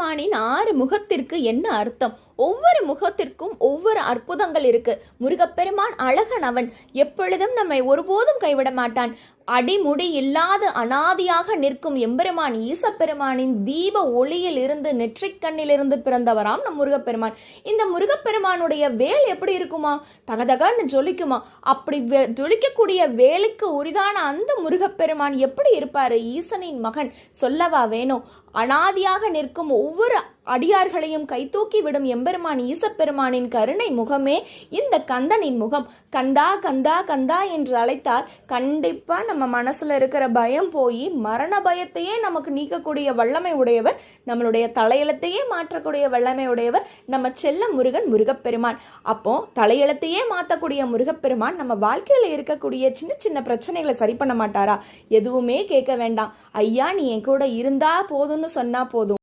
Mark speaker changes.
Speaker 1: முருகப்பெருமானின் 6 முகத்திற்கு என்ன அர்த்தம்? ஒவ்வொரு முகத்திற்கும் ஒவ்வொரு அற்புதங்கள் இருக்கு. முருகப்பெருமான் அழகன், அவன் எப்பொழுதும் நம்மை ஒருபோதும் கைவிட மாட்டான். அடிமுடி இல்லாது அனாதியாக நிற்கும் எம்பெருமான் ஈசப்பெருமானின் தீப ஒளியில் இருந்து நெற்றிக்கண்ணிலிருந்து பிறந்தவராம் நம் முருகப்பெருமான். இந்த முருகப்பெருமானுடைய வேல் எப்படி இருக்குமா? தகதகன்னு ஜொலிக்குமா? அப்படி ஜொலிக்கக்கூடிய வேலுக்கு உரிதான அந்த முருகப்பெருமான் எப்படி இருப்பாரு? ஈசனின் மகன் சொல்லவா வேணும்? அனாதியாக நிற்கும் ஒவ்வொரு அடியார்களையும் கைதூக்கி விடும் எம்பெருமான் ஈசப்பெருமானின் கருணை முகமே இந்த கந்தனின் முகம். கந்தா கந்தா கந்தா என்று அழைத்தால் கண்டிப்பா நம்ம மனசுல இருக்கிற பயம் போய் மரண பயத்தையே நமக்கு நீக்கக்கூடிய வல்லமை உடையவர், நம்மளுடைய தலையெழுத்தையே மாற்றக்கூடிய வல்லமை உடையவர் நம்ம செல்ல முருகன் முருகப்பெருமான். அப்போ தலையெழுத்தையே மாற்றக்கூடிய முருகப்பெருமான் நம்ம வாழ்க்கையில இருக்கக்கூடிய சின்ன சின்ன பிரச்சனைகளை சரி பண்ண மாட்டாரா? எதுவுமே கேட்க வேண்டாம், ஐயா நீ என் கூட இருந்தா போதும்னு சொன்னா போதும்.